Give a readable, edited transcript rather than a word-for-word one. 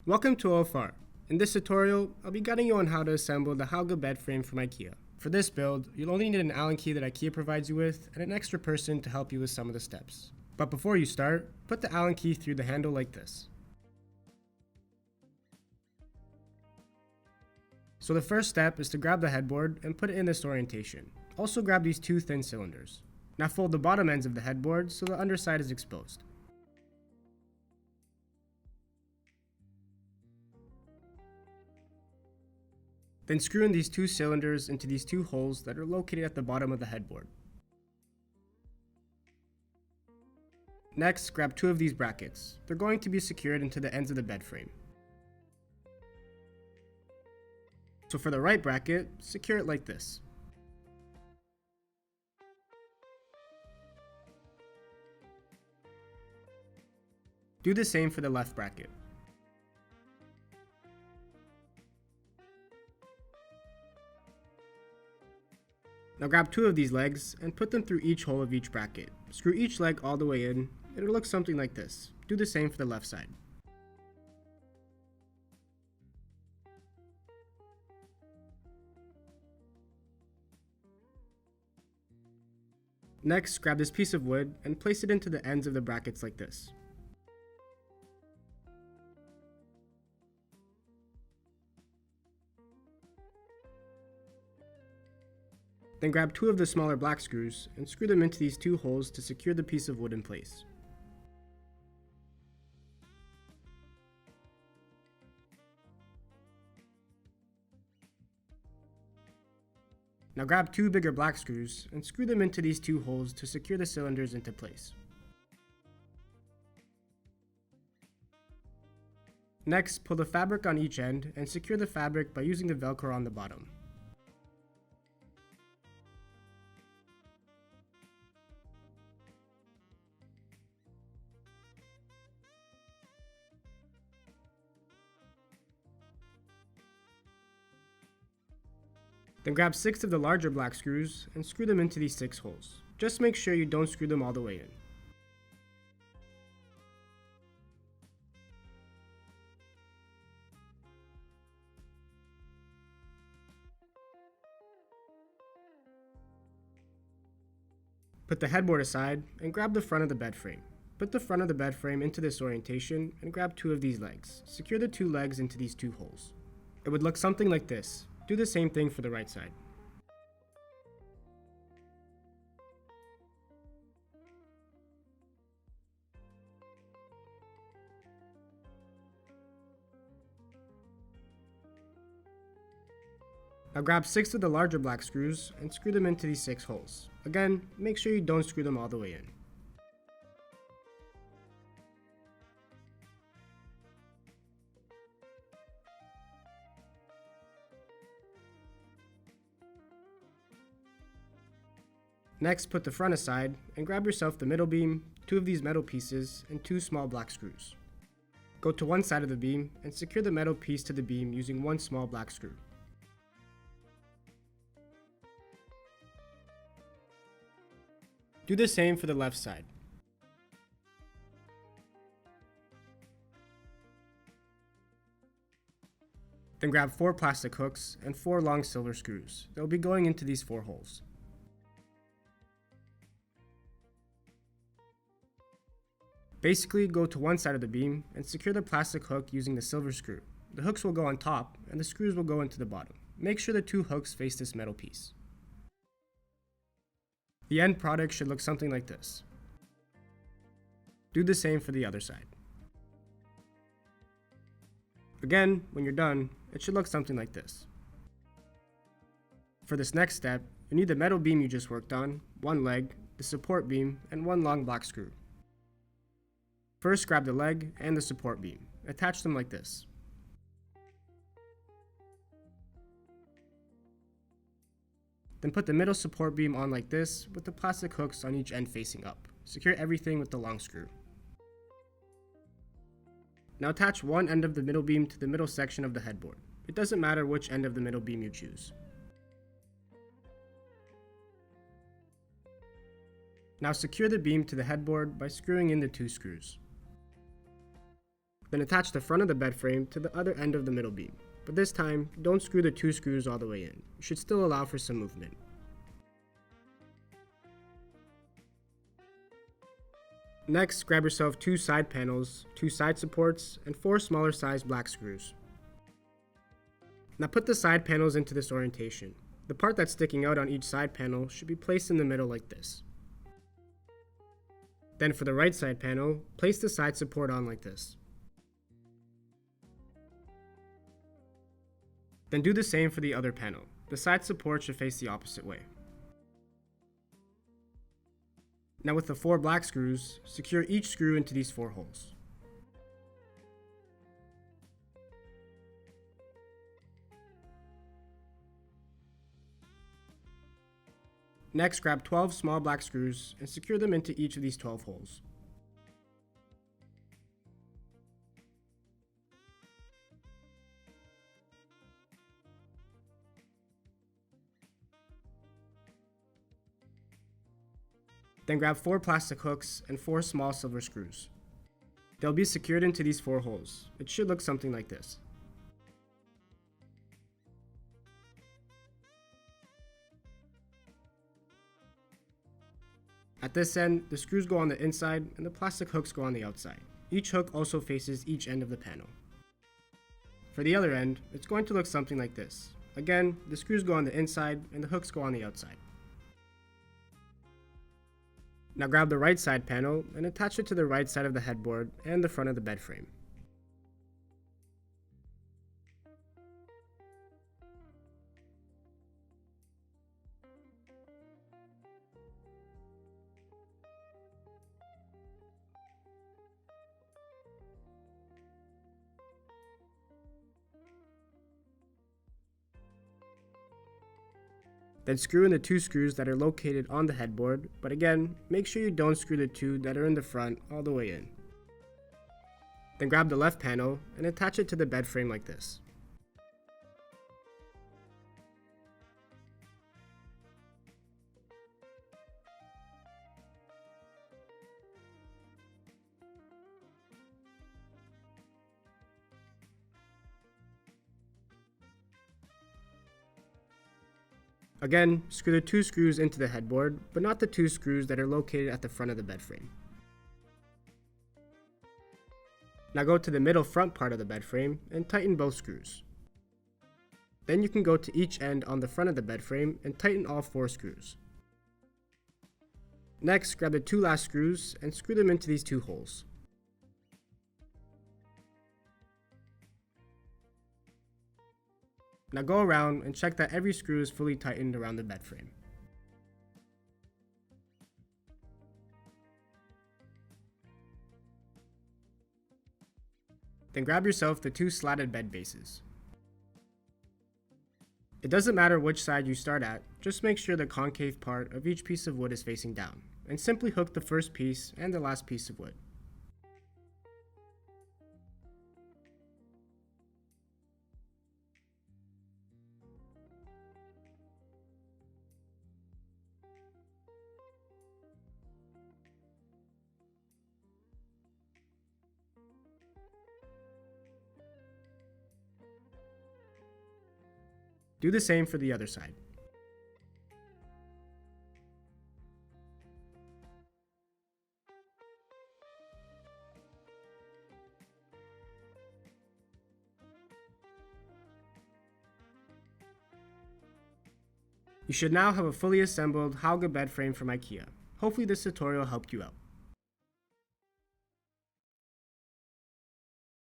Welcome to OFR. In this tutorial, I'll be guiding you on how to assemble the Hauga bed frame from IKEA. For this build, you'll only need an Allen key that IKEA provides you with and an extra person to help you with some of the steps. But before you start, put the Allen key through the handle like this. So the first step is to grab the headboard and put it in this orientation. Also grab these two thin cylinders. Now fold the bottom ends of the headboard so the underside is exposed. Then screw in these two cylinders into these two holes that are located at the bottom of the headboard. Next, grab two of these brackets. They're going to be secured into the ends of the bed frame. So for the right bracket, secure it like this. Do the same for the left bracket. Now grab two of these legs and put them through each hole of each bracket. Screw each leg all the way in. It'll look something like this. Do the same for the left side. Next, grab this piece of wood and place it into the ends of the brackets like this. Then grab two of the smaller black screws and screw them into these two holes to secure the piece of wood in place. Now grab two bigger black screws and screw them into these two holes to secure the cylinders into place. Next, pull the fabric on each end and secure the fabric by using the Velcro on the bottom. Then grab 6 of the larger black screws and screw them into these 6 holes. Just make sure you don't screw them all the way in. Put the headboard aside and grab the front of the bed frame. Put the front of the bed frame into this orientation and grab 2 of these legs. Secure the 2 legs into these 2 holes. It would look something like this. Do the same thing for the right side. Now grab 6 of the larger black screws and screw them into these 6 holes. Again, make sure you don't screw them all the way in. Next, put the front aside and grab yourself the middle beam, 2 of these metal pieces, and 2 small black screws. Go to one side of the beam and secure the metal piece to the beam using 1 small black screw. Do the same for the left side. Then grab 4 plastic hooks and 4 long silver screws. They'll be going into these 4 holes. Basically, go to one side of the beam and secure the plastic hook using the silver screw. The hooks will go on top and the screws will go into the bottom. Make sure the 2 hooks face this metal piece. The end product should look something like this. Do the same for the other side. Again, when you're done, it should look something like this. For this next step, you need the metal beam you just worked on, 1 leg, the support beam, and 1 long black screw. First, grab the leg and the support beam. Attach them like this. Then put the middle support beam on like this with the plastic hooks on each end facing up. Secure everything with the long screw. Now attach one end of the middle beam to the middle section of the headboard. It doesn't matter which end of the middle beam you choose. Now secure the beam to the headboard by screwing in the 2 screws. Then attach the front of the bed frame to the other end of the middle beam. But this time, don't screw the 2 screws all the way in. You should still allow for some movement. Next, grab yourself 2 side panels, 2 side supports, and 4 smaller sized black screws. Now put the side panels into this orientation. The part that's sticking out on each side panel should be placed in the middle like this. Then for the right side panel, place the side support on like this. Then do the same for the other panel. The side support should face the opposite way. Now with the 4 black screws, secure each screw into these 4 holes. Next, grab 12 small black screws and secure them into each of these 12 holes. Then grab 4 plastic hooks and 4 small silver screws. They'll be secured into these 4 holes. It should look something like this. At this end, the screws go on the inside and the plastic hooks go on the outside. Each hook also faces each end of the panel. For the other end, it's going to look something like this. Again, the screws go on the inside and the hooks go on the outside. Now grab the right side panel and attach it to the right side of the headboard and the front of the bed frame. Then screw in the 2 screws that are located on the headboard, but again, make sure you don't screw the 2 that are in the front all the way in. Then grab the left panel and attach it to the bed frame like this. Again, screw the 2 screws into the headboard, but not the 2 screws that are located at the front of the bed frame. Now go to the middle front part of the bed frame and tighten both screws. Then you can go to each end on the front of the bed frame and tighten all 4 screws. Next, grab the 2 last screws and screw them into these 2 holes. Now go around and check that every screw is fully tightened around the bed frame. Then grab yourself the 2 slatted bed bases. It doesn't matter which side you start at, just make sure the concave part of each piece of wood is facing down, and simply hook the first piece and the last piece of wood. Do the same for the other side. You should now have a fully assembled Hauga bed frame from IKEA. Hopefully this tutorial helped you out.